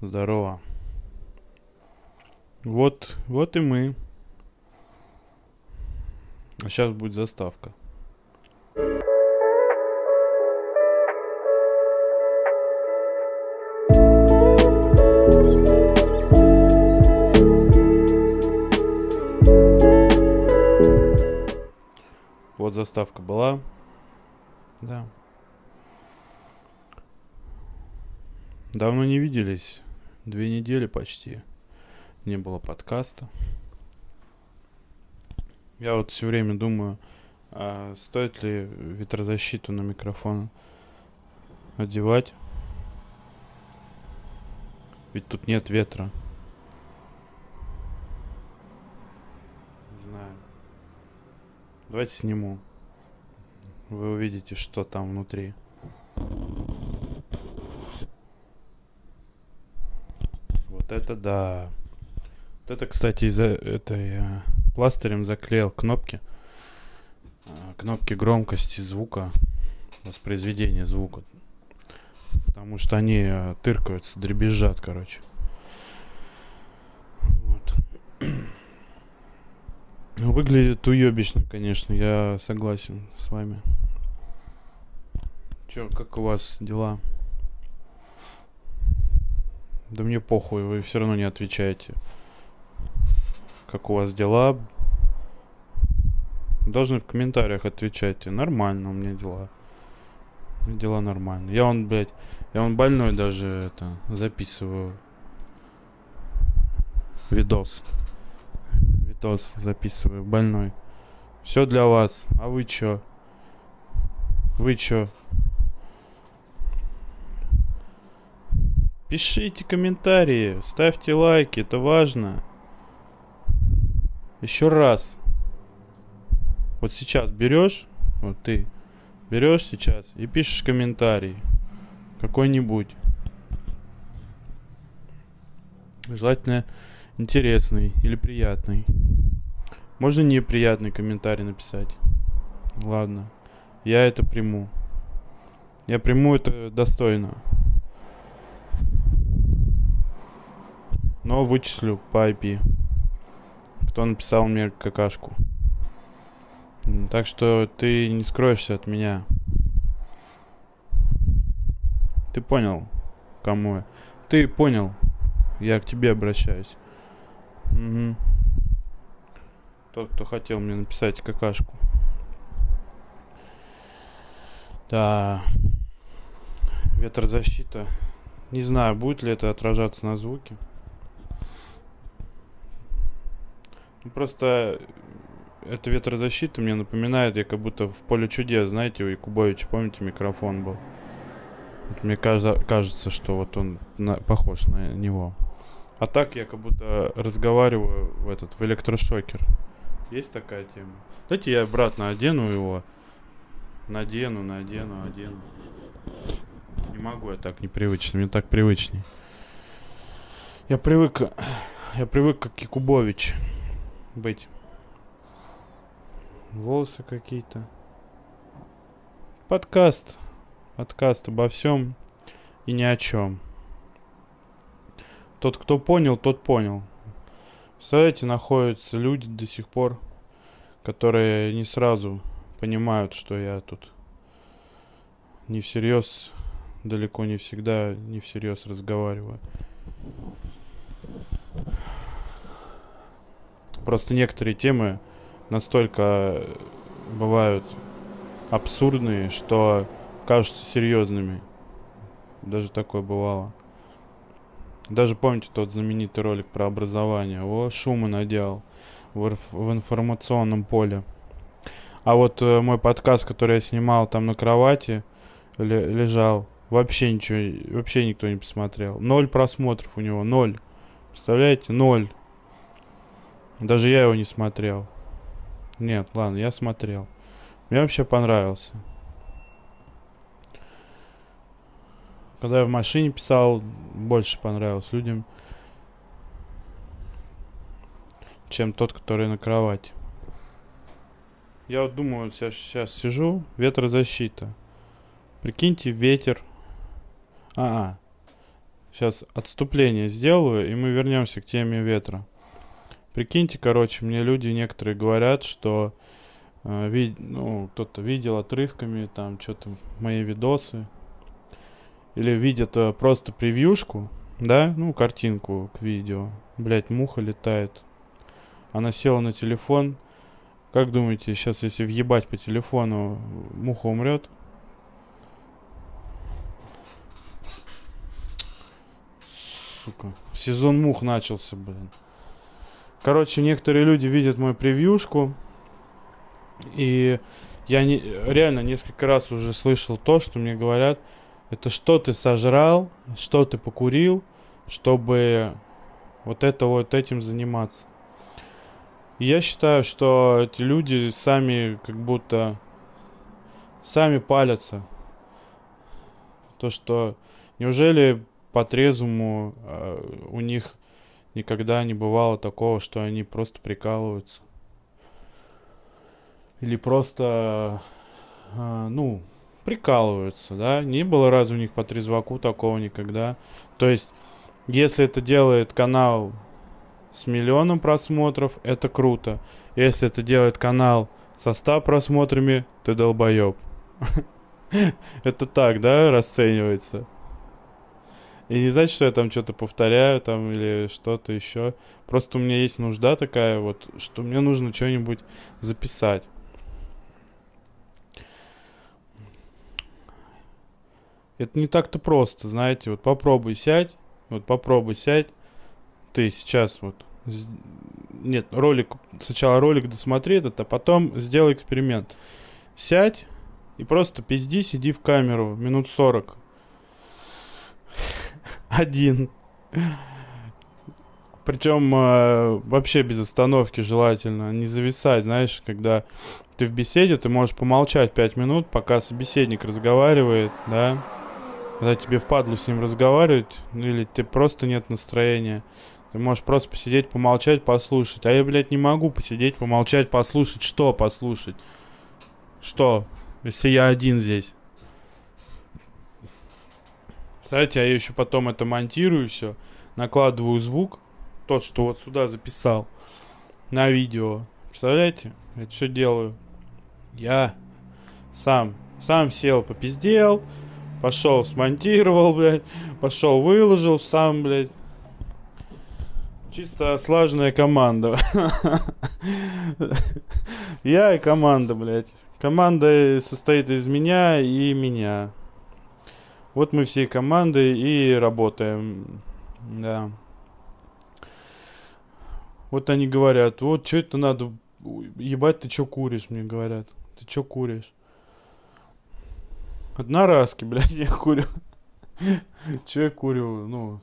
Здорово. Вот и мы. А сейчас будет заставка. Вот заставка была. Да. Давно не виделись. 2 недели почти. Не было подкаста. Я вот все время думаю, а стоит ли ветрозащиту на микрофон одевать? Ведь тут нет ветра. Не знаю. Давайте сниму. Вы увидите, что там внутри. Вот это да. Вот это, кстати, из-за это я пластырем заклеил кнопки. Кнопки громкости звука, воспроизведения звука. Потому что они тыркаются, дребезжат, короче. Вот. Выглядит уебищно, конечно, я согласен с вами. Чё, как у вас дела? Да мне похуй, вы все равно не отвечаете. Как у вас дела? Должны в комментариях отвечать. Нормально у меня дела. Дела нормально. Я вон больной даже это записываю. Видос записываю, больной. Все для вас. А вы чё? Вы чё? Пишите комментарии, ставьте лайки, это важно. Еще раз. Вот сейчас берешь, вот ты берешь сейчас и пишешь комментарий какой-нибудь. Желательно интересный или приятный. Можно неприятный комментарий написать. Ладно, я это приму. Я приму это достойно. Но вычислю по IP. Кто написал мне какашку. Так что ты не скроешься от меня. Ты понял, кому я? Ты понял. Я к тебе обращаюсь. Угу. Тот, кто хотел мне написать какашку. Да. Ветрозащита. Не знаю, будет ли это отражаться на звуке. Просто эта ветрозащита мне напоминает, я как будто в Поле чудес, знаете, у Якубовича, помните, микрофон был? Вот мне кажется, что вот он похож на него. А так я как будто разговариваю в электрошокер. Есть такая тема? Давайте я обратно одену его. Надену. Не могу я так непривычно, мне так привычней. Я привык как Якубович быть. Волосы какие-то. Подкаст обо всем и ни о чем. Тот, кто понял, тот понял. Представляете, находятся люди до сих пор, которые не сразу понимают, что я тут не всерьез, далеко не всегда не всерьез разговариваю. Просто некоторые темы настолько бывают абсурдные, что кажутся серьезными. Даже такое бывало. Даже помните тот знаменитый ролик про образование? О, шума наделал в информационном поле. А вот мой подкаст, который я снимал там на кровати, лежал, вообще никто не посмотрел. 0 просмотров у него, 0. Представляете? 0. Даже я его не смотрел. Нет, ладно, я смотрел. Мне вообще понравился. Когда я в машине писал, больше понравился людям, чем тот, который на кровати. Я вот думаю, вот сейчас сижу, ветрозащита. Прикиньте, ветер. Сейчас отступление сделаю, и мы вернемся к теме ветра. Прикиньте, короче, мне люди некоторые говорят, что кто-то видел отрывками там что-то мои видосы, или видят просто превьюшку, да, ну, картинку к видео. Блять, муха летает. Она села на телефон. Как думаете, сейчас если въебать по телефону, муха умрет? Сука. Сезон мух начался, блин. Короче, некоторые люди видят мою превьюшку. И я реально несколько раз уже слышал то, что мне говорят, это что ты сожрал, что ты покурил, чтобы вот этим заниматься. И я считаю, что эти люди сами как будто сами палятся. То, что неужели по-трезвому у них никогда не бывало такого, что они просто прикалываются. Или просто, прикалываются, да? Не было разве у них по трезваку такого никогда. То есть, если это делает канал с 1 миллионом просмотров, это круто. Если это делает канал со 100 просмотрами, ты долбоеб. Это так, да, расценивается? И не значит, что я там что-то повторяю там или что-то еще. Просто у меня есть нужда такая вот, что мне нужно что-нибудь записать. Это не так-то просто, знаете. Вот попробуй сядь. Ты сейчас вот... Нет, сначала ролик досмотри этот, а потом сделай эксперимент. Сядь и просто сиди в камеру минут 40. Один. Причем вообще без остановки желательно. Не зависать, знаешь, когда ты в беседе, ты можешь помолчать 5 минут, пока собеседник разговаривает, да. Когда тебе впадлу с ним разговаривать, или тебе просто нет настроения. Ты можешь просто посидеть, помолчать, послушать. А я, блядь, не могу посидеть, помолчать, послушать. Что послушать? Что? Если я один здесь. Знаете, я еще потом это монтирую все, накладываю звук, тот, что вот сюда записал, на видео. Представляете? Это все делаю. Я сам сел, попиздел, пошел, смонтировал, блядь, пошел, выложил сам, блядь. Чисто слаженная команда. Я и команда, блядь. Команда состоит из меня и меня. Вот мы всей командой и работаем. Да. Вот они говорят, вот что это надо... Ебать, ты что куришь, мне говорят. Ты что куришь? Одноразки, блядь, я курю. Че я курю? Ну,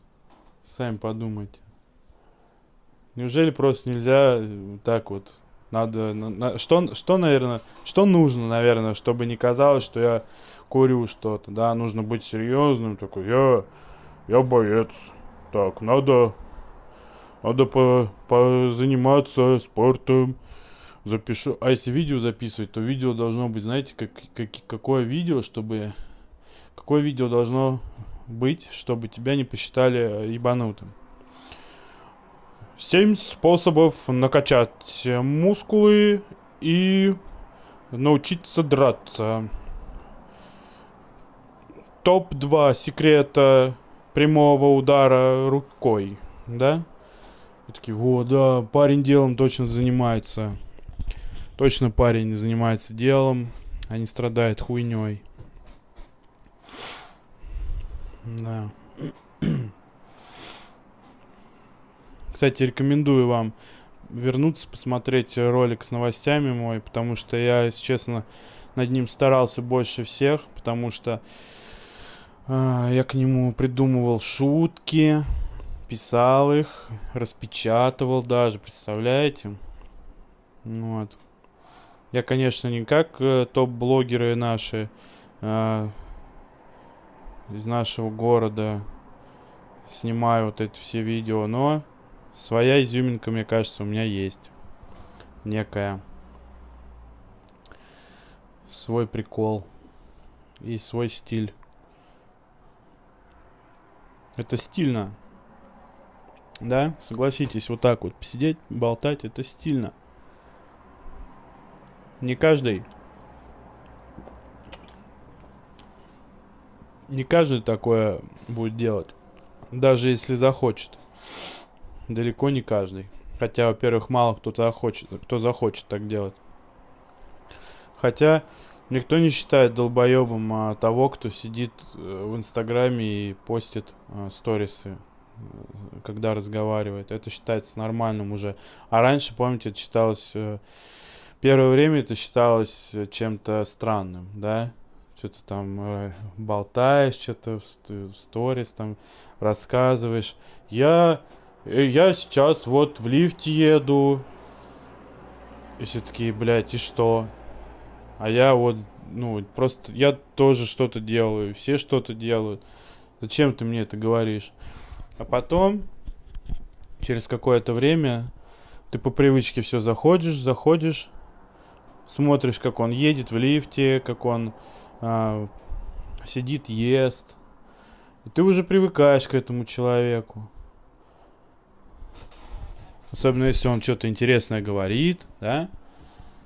сами подумайте. Неужели просто нельзя так вот? Надо... наверное... Что нужно, наверное, чтобы не казалось, что я курю что-то, да? Нужно быть серьезным. Такой, я боец. Так, надо позаниматься спортом. Запишу. А если видео записывать, то видео должно быть, знаете, какое видео, чтобы... Какое видео должно быть, чтобы тебя не посчитали ебанутым? 7 способов накачать мускулы и научиться драться. Топ-2 секрета прямого удара рукой. Да? И такие, да, парень делом точно занимается. Точно парень занимается делом, а не страдает хуйней. Да. Кстати, рекомендую вам вернуться, посмотреть ролик с новостями мой, потому что я, если честно, над ним старался больше всех, потому что я к нему придумывал шутки, писал их, распечатывал даже, представляете? Вот. Я, конечно, не как топ-блогеры наши из нашего города снимаю вот эти все видео, но своя изюминка, мне кажется, у меня есть. Некая. Свой прикол. И свой стиль. Это стильно. Да, согласитесь, вот так вот посидеть, болтать, это стильно. Не каждый такое будет делать. Даже если захочет. Далеко не каждый. Хотя, во-первых, мало кто захочет так делать. Хотя никто не считает долбоебом того, кто сидит в Инстаграме и постит сторисы, когда разговаривает. Это считается нормальным уже. А раньше, помните, это считалось... Первое время это считалось чем-то странным, да? Что-то там болтаешь, что-то в сторис там рассказываешь. Я сейчас вот в лифте еду. И все такие, блядь, и что? А я вот, ну, просто, я тоже что-то делаю, все что-то делают. Зачем ты мне это говоришь? А потом, через какое-то время, ты по привычке все заходишь, смотришь, как он едет в лифте, как он сидит, ест. И ты уже привыкаешь к этому человеку. Особенно, если он что-то интересное говорит, да?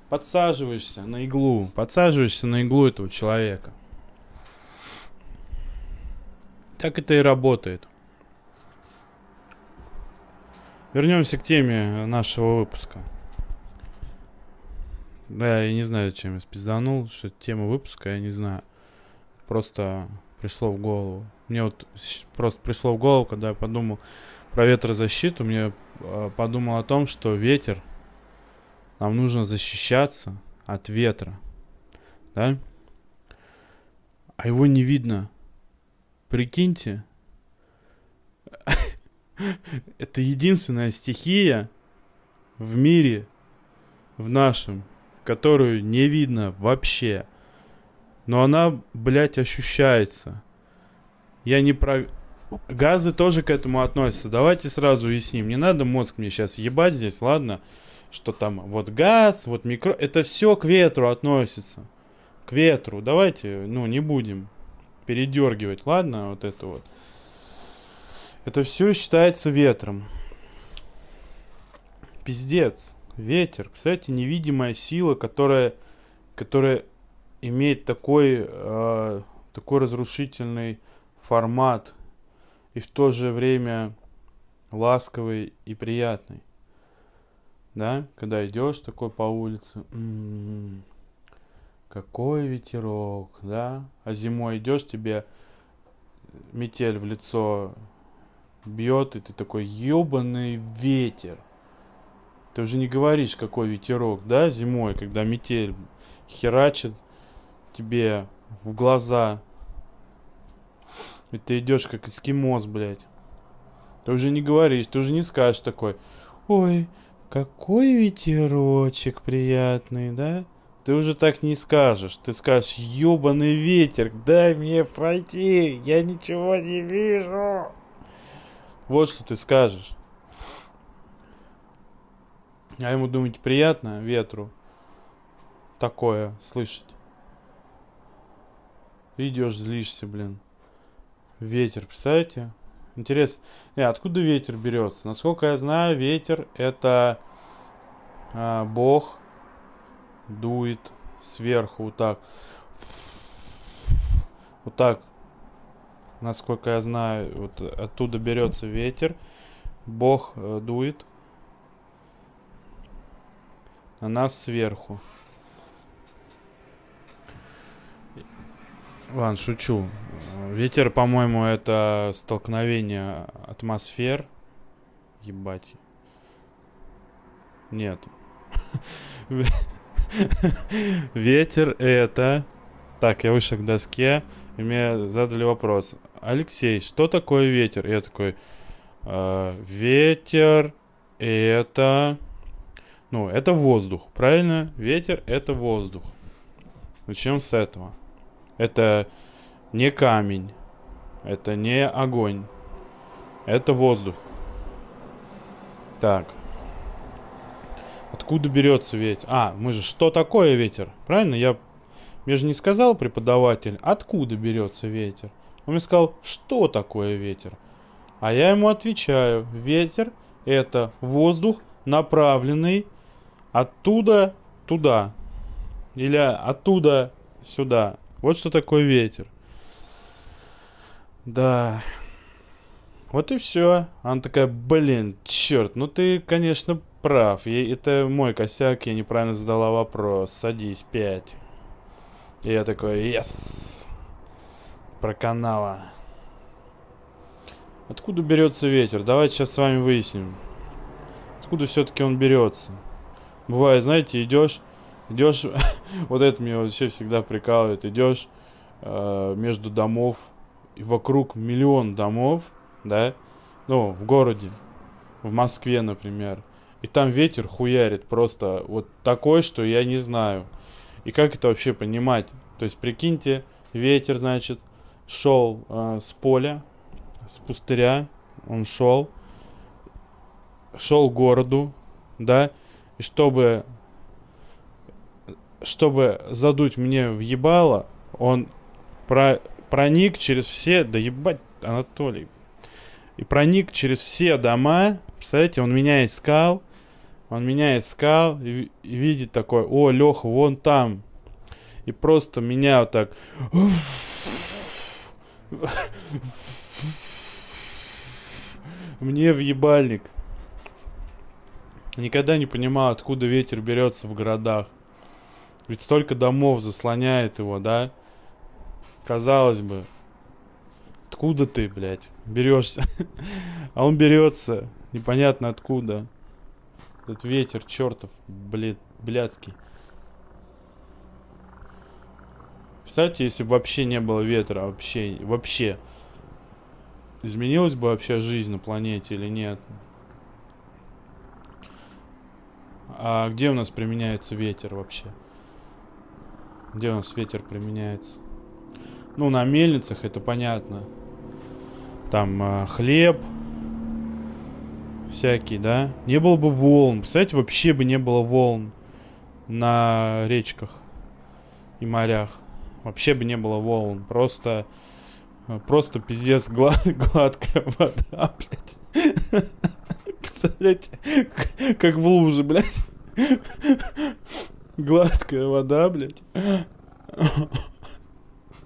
Подсаживаешься на иглу этого человека. Так это и работает. Вернемся к теме нашего выпуска. Да, я не знаю, зачем я спизданул, что это тема выпуска, я не знаю. Просто пришло в голову. Мне вот просто пришло в голову, когда я подумал про ветрозащиту, мне подумал о том, что ветер, нам нужно защищаться от ветра, да? А его не видно. Прикиньте, это единственная стихия в мире, в нашем, которую не видно вообще. Но она, блядь, ощущается. Я не про... Газы тоже к этому относятся. Давайте сразу уясним. Не надо мозг мне сейчас ебать здесь, ладно? Что там вот газ, вот микро... Это все к ветру относится. К ветру. Давайте, ну, не будем передергивать, ладно? Вот это вот. Это все считается ветром. Пиздец. Ветер. Кстати, невидимая сила, которая имеет такой разрушительный формат и в то же время ласковый и приятный. Да? Когда идешь такой по улице, какой ветерок, да? А зимой идешь, тебе метель в лицо бьет, и ты такой, ебаный ветер. Ты уже не говоришь, какой ветерок, да, зимой, когда метель херачит тебе в глаза. И ты идешь как эскимос, блядь. Ты уже не говоришь, ты уже не скажешь такой, ой, какой ветерочек приятный, да? Ты уже так не скажешь. Ты скажешь, ебаный ветер, дай мне пройти, я ничего не вижу. Вот что ты скажешь. А ему, думаете, приятно ветру такое слышать? Идешь, злишься, блин. Ветер, представляете? Интересно. Откуда ветер берется? Насколько я знаю, ветер это Бог дует сверху вот так. Вот так. Насколько я знаю, вот оттуда берется ветер. Бог дует на нас сверху. Ладно, шучу. Ветер, по-моему, это столкновение атмосфер. Ебать. Нет. Ветер это... Так, я вышел к доске, и мне задали вопрос. Алексей, что такое ветер? Я такой... Ветер это... Ну, это воздух, правильно? Ветер это воздух. Начнем с этого. Это не камень. Это не огонь. Это воздух. Так. Откуда берется ветер? Мы же, что такое ветер? Правильно? Мне же не сказал преподаватель, откуда берется ветер. Он мне сказал, что такое ветер. А я ему отвечаю: ветер — это воздух, направленный оттуда туда. Или оттуда сюда. Вот что такое ветер. Да. Вот и все. Она такая: блин, черт, ну ты, конечно, прав. Это мой косяк, я неправильно задала вопрос. Садись, 5. И я такой: yes. Проканала. Откуда берется ветер? Давайте сейчас с вами выясним. Откуда все-таки он берется? Бывает, знаете, идешь, вот это меня вообще всегда прикалывает. Идешь между домов, и вокруг миллион домов, да, ну, в городе, в Москве, например. И там ветер хуярит просто вот такой, что я не знаю. И как это вообще понимать? То есть, прикиньте, ветер, значит, шел с поля, с пустыря, он шел к городу, да, и чтобы задуть мне в ебало, он проник через все, да ебать, Анатолий, и проник через все дома, представляете, он меня искал, и видит такой: о, Леха, вон там, и просто меня вот так мне в ебальник. Никогда не понимал, откуда ветер берется в городах. Ведь столько домов заслоняет его, да? Казалось бы, откуда ты, блядь, берешься? А он берется непонятно откуда. Этот ветер чертов, блядский. Представьте, если бы вообще не было ветра, вообще. Изменилась бы вообще жизнь на планете или нет? А где у нас применяется ветер вообще? Где у нас ветер применяется? Ну, на мельницах, это понятно. Там хлеб всякий, да? Не было бы волн. Представляете, вообще бы не было волн на речках и морях. Вообще бы не было волн. Просто пиздец гладкая вода, блядь. Представляете, как в луже, блядь. Гладкая вода, блядь.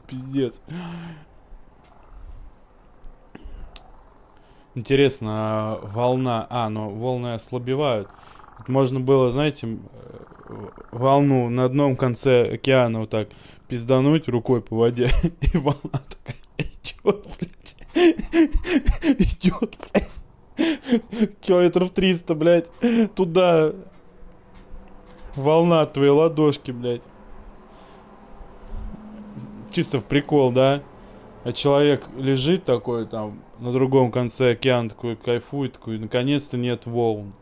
Пиздец. Интересно, а волна... но волны ослабевают. Вот можно было, знаете, волну на одном конце океана вот так пиздануть рукой по воде, и волна такая идет, блядь. Идет, блядь. Километров 300, блядь. Туда. Волна от твоей ладошки, блядь. Чисто в прикол, да? А человек лежит такой там на другом конце океана, такой кайфует, такой: наконец-то нет волн.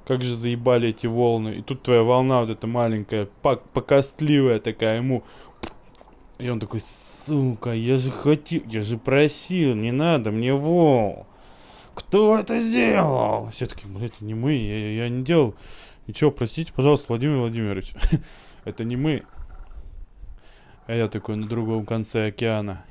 Как же заебали эти волны. И тут твоя волна вот эта маленькая, покостливая такая ему. И он такой: сука, я же просил, не надо мне волн. Кто это сделал? Все таки: блядь, не мы, я не делал. Ничего, простите, пожалуйста, Владимир Владимирович. Это не мы. А я такой на другом конце океана.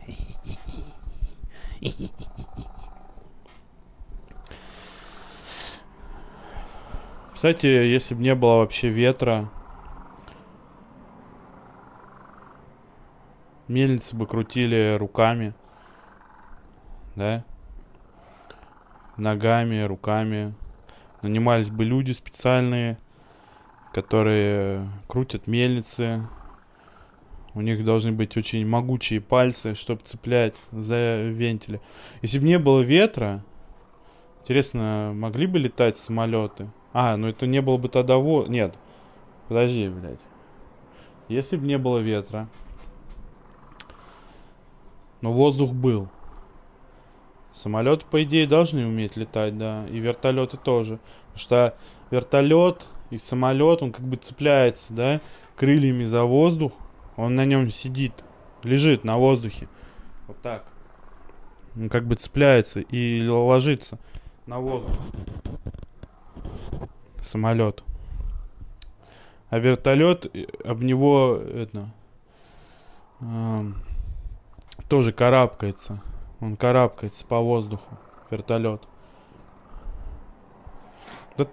Кстати, если бы не было вообще ветра, мельницы бы крутили руками, да? Ногами, руками. Нанимались бы люди специальные, которые крутят мельницы. У них должны быть очень могучие пальцы, чтобы цеплять за вентили. Если бы не было ветра, интересно, могли бы летать самолеты? Ну это не было бы тогда... Нет, подожди, блядь. Если бы не было ветра, но воздух был, самолеты, по идее, должны уметь летать, да, и вертолеты тоже. Потому что вертолет и самолет, он как бы цепляется, да, крыльями за воздух. Он на нем сидит, лежит на воздухе. Вот так. Он как бы цепляется и ложится на воздух. Самолет. А вертолет об него тоже карабкается. Он карабкается по воздуху. вертолет. Да...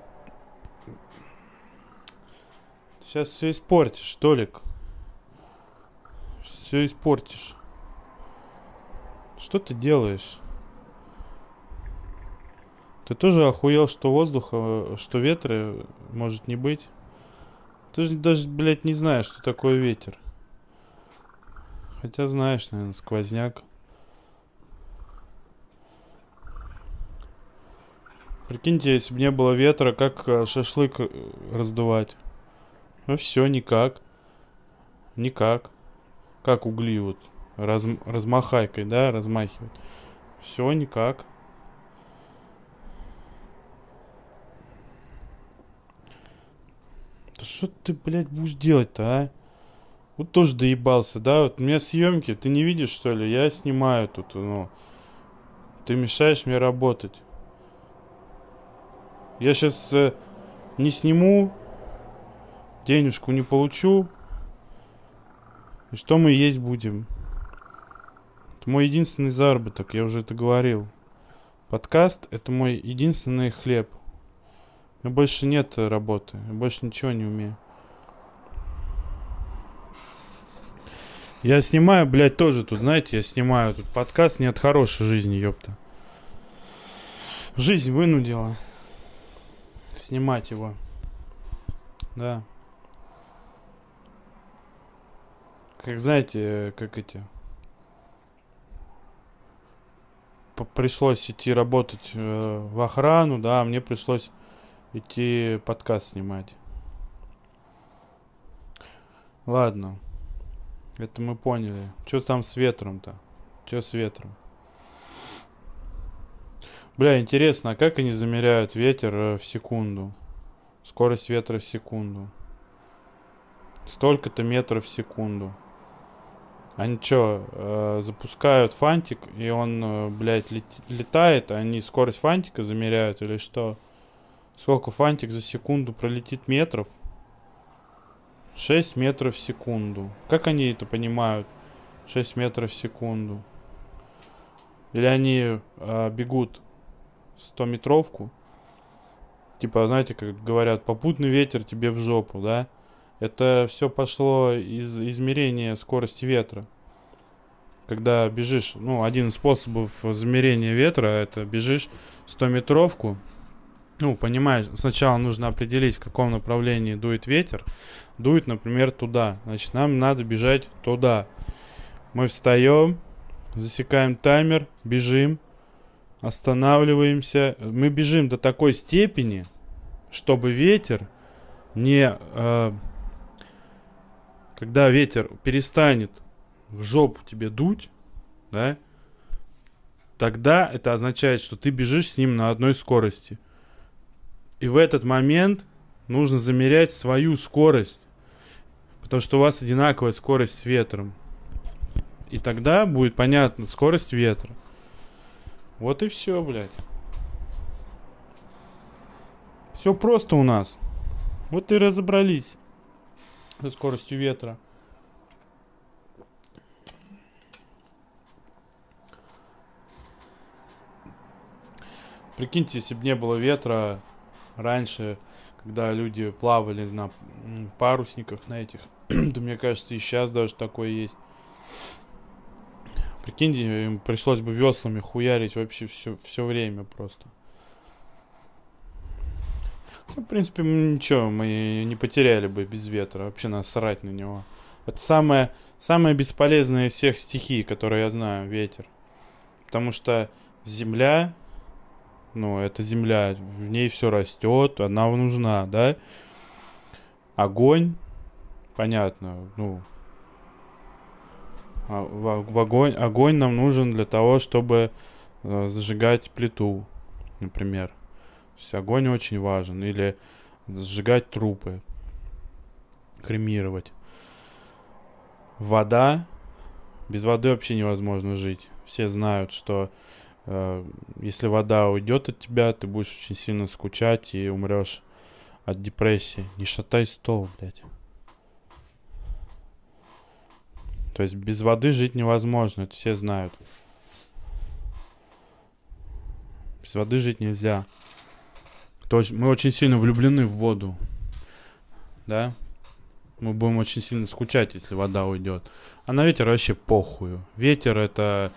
Сейчас все испортишь, Толик. Все испортишь. Что ты делаешь? Ты тоже охуел, что воздуха, что ветра может не быть? Ты же даже, блядь, не знаешь, что такое ветер. Хотя знаешь, наверное, сквозняк. Прикиньте, если бы не было ветра, как шашлык раздувать? Ну все, никак. Никак. Как угли вот размахайкой, да, размахивать. Все, никак. Да что ты, блядь, будешь делать-то, а? Вот тоже доебался, да? Вот у меня съемки, ты не видишь, что ли? Я снимаю тут, ну. Ты мешаешь мне работать. Я сейчас не сниму, денежку не получу. И что мы есть будем? Это мой единственный заработок, я уже это говорил. Подкаст — это мой единственный хлеб. У меня больше нет работы, я больше ничего не умею. Я снимаю, блядь, тоже тут, знаете, я снимаю тут подкаст не от хорошей жизни, ёпта. Жизнь вынудила снимать его. Да. Как знаете, как эти... Пришлось идти работать в охрану, да, мне пришлось идти подкаст снимать. Ладно. Это мы поняли. Что там с ветром-то? Что с ветром? Бля, интересно, а как они замеряют ветер в секунду? Скорость ветра в секунду. Столько-то метров в секунду. Они что, запускают фантик, и он, блядь, летает, а они скорость фантика замеряют или что? Сколько фантик за секунду пролетит метров? 6 метров в секунду. Как они это понимают? 6 метров в секунду. Или они бегут 100-метровку. Типа, знаете, как говорят, попутный ветер тебе в жопу, да? Это все пошло из измерения скорости ветра. Когда бежишь, ну, один из способов замерения ветра, это бежишь 100-метровку. Ну, понимаешь, сначала нужно определить, в каком направлении дует ветер. Дует, например, туда. Значит, нам надо бежать туда. Мы встаем, засекаем таймер, бежим, останавливаемся. Мы бежим до такой степени, чтобы ветер не... когда ветер перестанет в жопу тебе дуть, да, тогда это означает, что ты бежишь с ним на одной скорости. И в этот момент нужно замерять свою скорость. Потому что у вас одинаковая скорость с ветром. И тогда будет понятна скорость ветра. Вот и все, блядь. Все просто у нас. Вот и разобрались со скоростью ветра. Прикиньте, если бы не было ветра раньше, когда люди плавали на парусниках, на этих, да мне кажется, и сейчас даже такое есть. Прикиньте, им пришлось бы веслами хуярить вообще все время просто. Ну, в принципе, ничего, мы не потеряли бы без ветра. Вообще насрать на него. Это самая бесполезная из всех стихий, которые я знаю, ветер. Потому что земля, ну, это земля, в ней все растет, она нужна, да? Огонь, понятно, ну, огонь нам нужен для того, чтобы зажигать плиту, например. То есть огонь очень важен. Или сжигать трупы, кремировать. Вода. Без воды вообще невозможно жить. Все знают, что если вода уйдет от тебя, ты будешь очень сильно скучать и умрешь от депрессии. Не шатай стол, блядь. То есть без воды жить невозможно, это все знают. Без воды жить нельзя. Мы очень сильно влюблены в воду. Да? Мы будем очень сильно скучать, если вода уйдет. А на ветер вообще похую. Ветер это...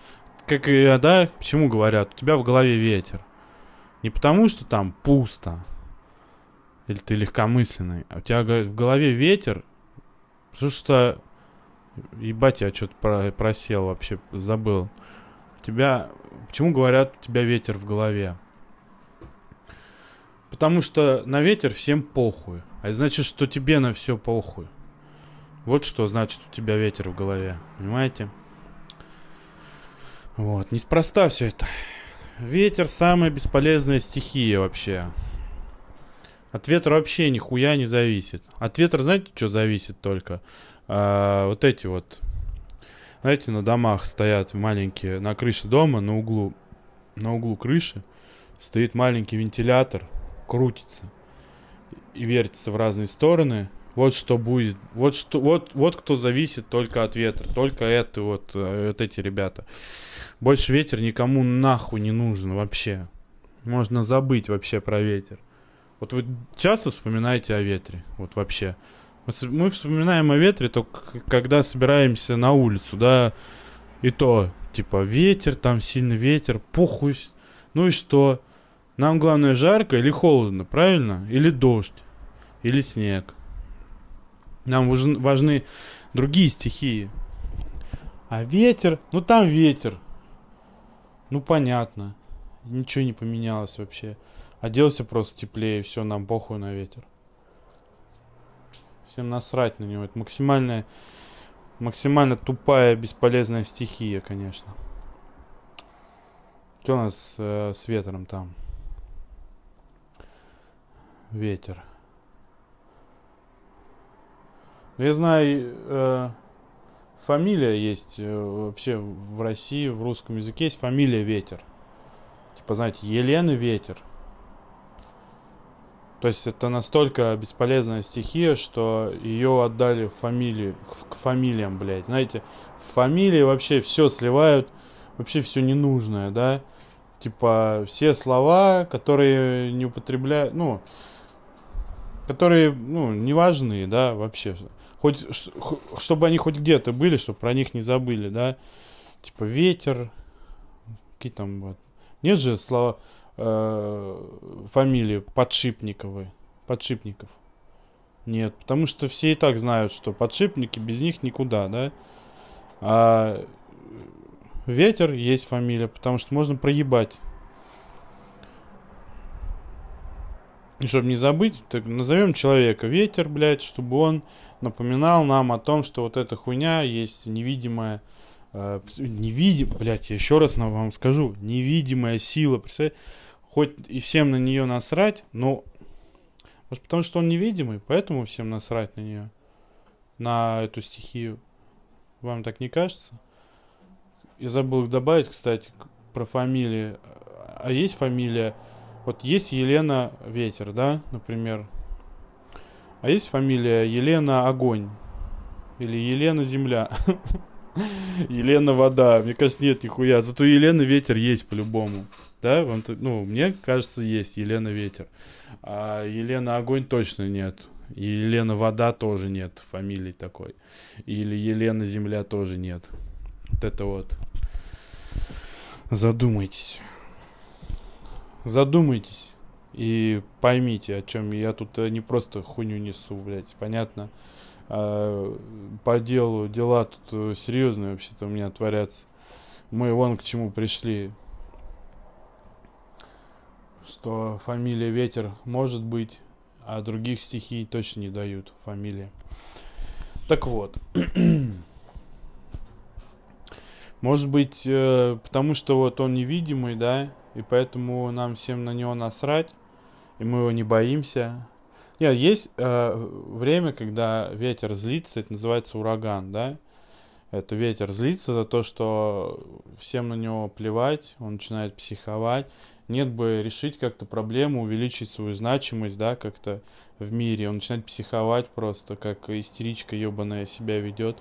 Как и, да, почему говорят? У тебя в голове ветер. Не потому, что там пусто. Или ты легкомысленный. А у тебя в голове ветер. Потому что... Ебать, я что-то просел вообще. Забыл. У тебя... Почему говорят, у тебя ветер в голове? Потому что на ветер всем похуй. А это значит, что тебе на все похуй. Вот что значит у тебя ветер в голове. Понимаете? Вот. Неспроста все это. Ветер самая бесполезная стихия вообще. От ветра вообще нихуя не зависит. От ветра знаете, что зависит только? Вот эти вот. Знаете, на домах стоят маленькие, на крыше дома, на углу крыши стоит маленький вентилятор, крутится и вертится в разные стороны. Вот что будет. Вот кто зависит только от ветра. Только это вот эти ребята. Больше ветер никому нахуй не нужен вообще. Можно забыть вообще про ветер. Вот вы часто вспоминаете о ветре? Вот вообще. Мы вспоминаем о ветре только когда собираемся на улицу, да. И то, типа, ветер, там сильный ветер, похуй. Ну и что? Нам главное жарко или холодно, правильно? Или дождь, или снег. Нам важны другие стихии. А ветер, ну там ветер. Ну понятно. Ничего не поменялось вообще. Оделся просто теплее, все, нам похуй на ветер. Всем насрать на него. Это максимально тупая, бесполезная стихия, конечно. Что у нас с ветром там? Ветер. Я знаю, фамилия есть вообще в России, в русском языке есть фамилия Ветер. Типа, знаете, Елена Ветер. То есть это настолько бесполезная стихия, что ее отдали к фамилиям, блядь. Знаете, в фамилии вообще все сливают, вообще все ненужное, да. Типа все слова, которые не употребляют, которые, не важны, да, вообще. Хоть, чтобы они хоть где-то были, чтобы про них не забыли, да. Типа ветер, какие там вот. Нет же слова... фамилии Подшипников. Нет, потому что все и так знают, что подшипники без них никуда, да. А Ветер есть фамилия, потому что можно проебать. И чтобы не забыть, так назовем человека Ветер, блядь, чтобы он напоминал нам о том, что вот эта хуйня есть невидимая, блядь, я еще раз вам скажу, невидимая сила, представляете? Хоть и всем на нее насрать, но... Может, потому что он невидимый, поэтому всем насрать на нее. На эту стихию. Вам так не кажется? Я забыл их добавить, кстати, про фамилии. А есть фамилия... Вот есть Елена Ветер, да, например. А есть фамилия Елена Огонь. Или Елена Земля. Елена Вода. Мне кажется, нет нихуя. Зато Елена Ветер есть по-любому. Да, мне кажется, есть Елена Ветер. А Елена Огонь точно нет. И Елена Вода тоже нет фамилии такой. Или Елена Земля тоже нет. Вот это вот. Задумайтесь. Задумайтесь и поймите, о чем я тут не просто хуйню несу, блядь, понятно? По делу, дела тут серьезные вообще-то у меня творятся. Мы вон к чему пришли. Что фамилия Ветер может быть, а других стихий точно не дают фамилии. Так вот. Может быть, потому что вот он невидимый, да, и поэтому нам всем на него насрать, и мы его не боимся. Нет, есть время, когда ветер злится, это называется ураган, да. Это ветер злится за то, что всем на него плевать, он начинает психовать. Нет бы решить как-то проблему, увеличить свою значимость, да, как-то в мире. Он начинает психовать просто, как истеричка ебаная себя ведет.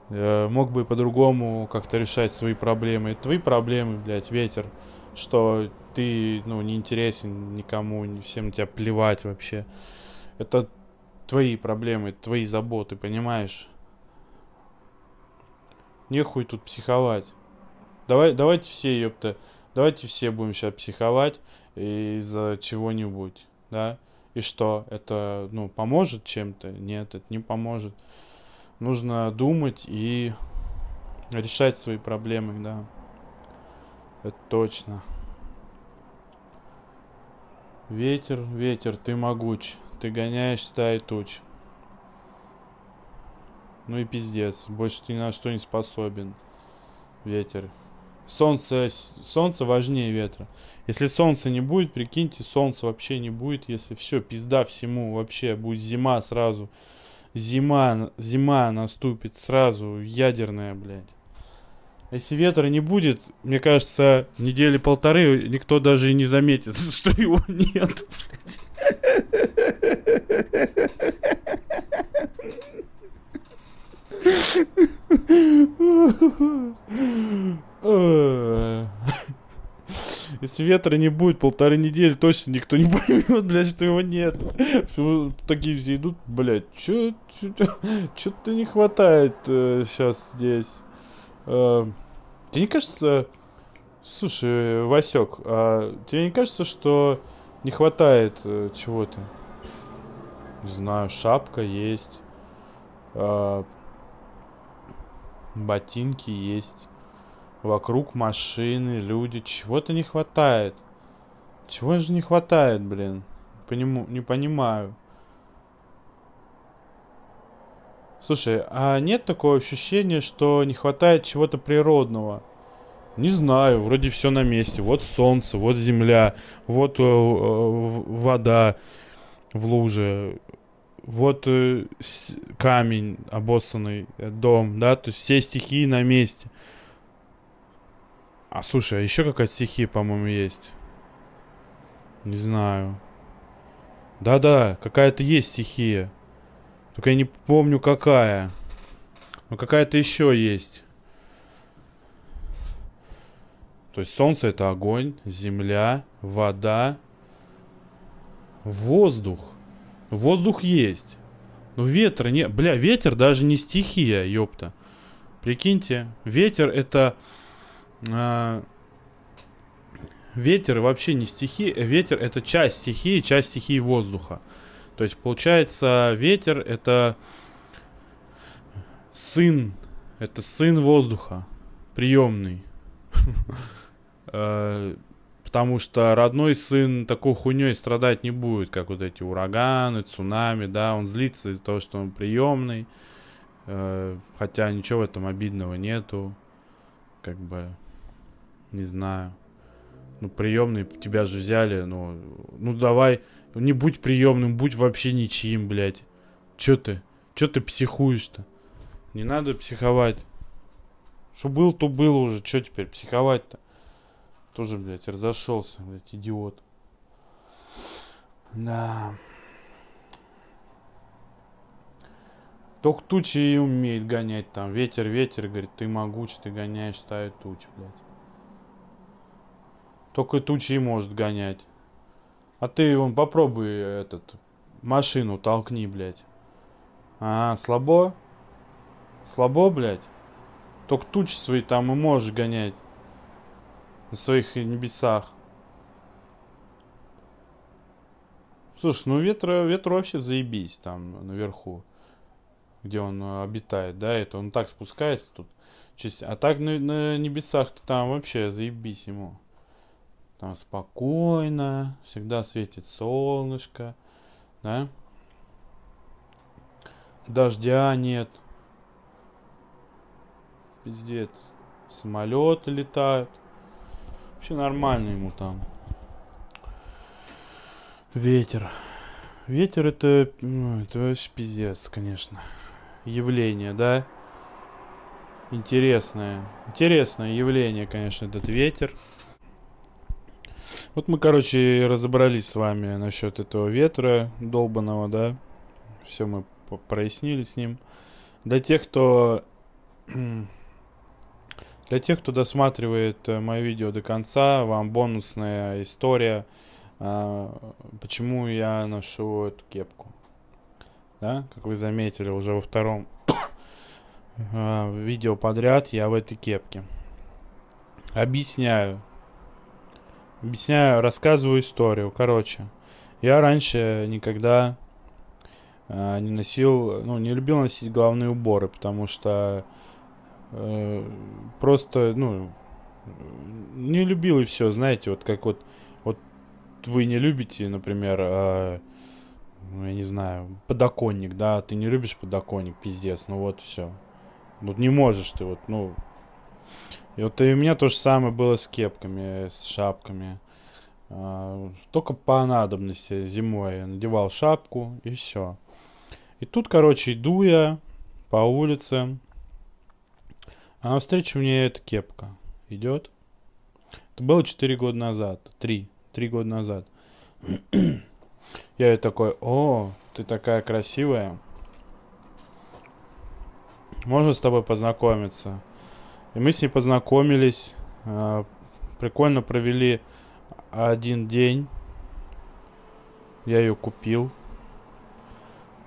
Мог бы по-другому как-то решать свои проблемы. Это твои проблемы, блядь, ветер. что ты, ну, не интересен никому, всем на тебя плевать вообще. Это твои проблемы, твои заботы, понимаешь? Нехуй тут психовать. Давайте все, ёпта, давайте все будем сейчас психовать из-за чего-нибудь, да? И что, это, ну, поможет чем-то? Нет, это не поможет. Нужно думать и решать свои проблемы, да. Это точно. Ветер, ветер, ты могуч. Ты гоняешь стаи туч. Ну и пиздец. Больше ты ни на что не способен. Ветер. Солнце важнее ветра. Если солнца не будет, прикиньте, солнца вообще не будет. Если все, пизда всему. Вообще будет зима сразу. Зима наступит сразу. Ядерная, блядь. Если ветра не будет, мне кажется, недели полторы никто даже и не заметит, что его нет. Если ветра не будет полторы недели, точно никто не поймет, блядь, что его нет. Такие все идут, блядь, чё-то не хватает сейчас здесь. Тебе не кажется... Слушай, Васек, а тебе не кажется, что не хватает чего-то? Не знаю, шапка есть, ботинки есть, вокруг машины, люди. Чего-то не хватает. Чего же не хватает, блин? Не понимаю. Слушай, а нет такого ощущения, что не хватает чего-то природного? Не знаю, вроде все на месте. Вот солнце, вот земля, вот вода в луже, вот камень обоссанный, дом, да, то есть все стихии на месте. А слушай, а еще какая-то стихия, по-моему, есть. Не знаю. Да-да, какая-то есть стихия. Только я не помню какая. Но какая-то еще есть. То есть солнце это огонь, земля, вода, воздух. Воздух есть. Но ветра нет. Бля, ветер даже не стихия, ёпта. Прикиньте, ветер это... ветер вообще не стихия. Ветер это часть стихии воздуха. То есть получается ветер это сын воздуха. Приемный. Потому что родной сын такой хуйней страдать не будет, как вот эти ураганы, цунами, да, он злится из-за того, что он приемный, хотя ничего в этом обидного нету, как бы, не знаю, ну приемный, тебя же взяли, ну давай, не будь приемным, будь вообще ничьим, блядь, чё ты психуешь-то, не надо психовать, что был, то было уже, чё теперь психовать-то? Тоже, блядь, разошелся, блядь, идиот. Да. Только тучи и умеет гонять там. Ветер, говорит, ты могуч, ты гоняешь стаю туч, блядь. Только тучи и может гонять. А ты, вон, попробуй машину толкни, блядь. А, слабо? Слабо, блядь? Только тучи свои там и можешь гонять. На своих небесах. Слушай, ну ветру вообще заебись там наверху, где он обитает, да, это он так спускается тут. А так на небесах-то там вообще заебись ему. Там спокойно, всегда светит солнышко, да. Дождя нет. Пиздец. Самолеты летают. Вообще нормально ему там. Ветер. Ветер это вообще пиздец, конечно. Явление, да? Интересное явление, конечно, этот ветер. Вот мы, короче, разобрались с вами насчет этого ветра долбаного, да? Все мы прояснили с ним. Для тех, кто Для тех, кто досматривает мое видео до конца, вам бонусная история, почему я ношу эту кепку. Да, как вы заметили, уже во втором видео подряд я в этой кепке. Объясняю, рассказываю историю. Короче, я раньше никогда не носил, ну, не любил носить головные уборы, потому что просто, ну, не любил и все, знаете, вот как вот вы не любите, например, ну, я не знаю, подоконник, да, ты не любишь подоконник, пиздец, ну вот все. Вот не можешь ты, вот, ну. И вот и у меня то же самое было с кепками, с шапками. Только по надобности зимой я надевал шапку и все. И тут, короче, иду я по улице, а навстречу мне эта кепка идет. Это было 4 года назад, 3 года назад. Я ей такой: о, ты такая красивая, можно с тобой познакомиться? И мы с ней познакомились, прикольно провели один день, я ее купил.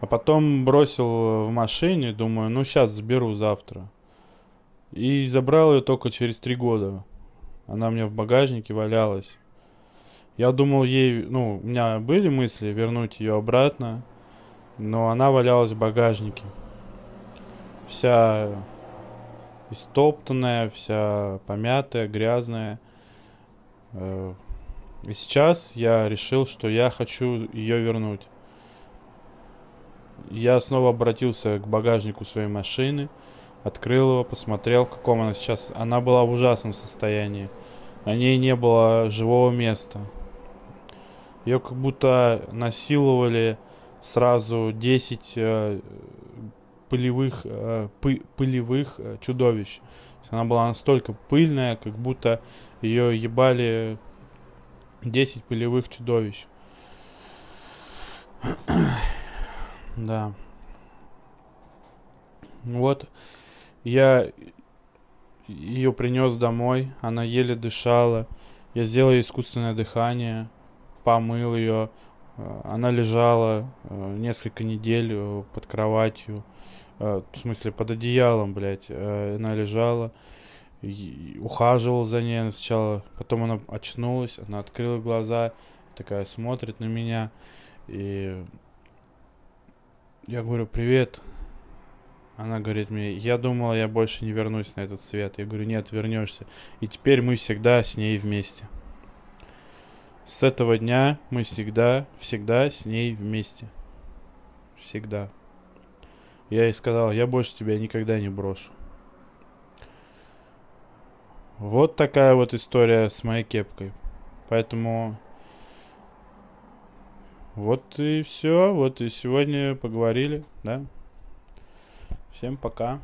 А потом бросил в машине, думаю, ну сейчас заберу завтра. И забрал ее только через 3 года. Она у меня в багажнике валялась. Я думал ей, ну, у меня были мысли вернуть ее обратно, но она валялась в багажнике. Вся истоптанная, вся помятая, грязная. И сейчас я решил, что я хочу ее вернуть. Я снова обратился к багажнику своей машины, открыл его, посмотрел, в каком она сейчас. Она была в ужасном состоянии. На ней не было живого места. Ее как будто насиловали сразу 10 пылевых чудовищ. Она была настолько пыльная, как будто ее ебали 10 пылевых чудовищ. Да. Вот. Я ее принес домой. Она еле дышала. Я сделал ей искусственное дыхание. Помыл ее. Она лежала несколько недель под кроватью. В смысле, под одеялом, блядь. Она лежала. Ухаживал за ней сначала. Потом она очнулась. Она открыла глаза. Такая смотрит на меня. И я говорю: привет. Она говорит мне: я думала, я больше не вернусь на этот свет. Я говорю: нет, вернешься. И теперь мы всегда с ней вместе. С этого дня мы всегда с ней вместе. Всегда. Я ей сказал: я больше тебя никогда не брошу. Вот такая вот история с моей кепкой. Поэтому вот и все. Вот и сегодня поговорили, да? Всем пока.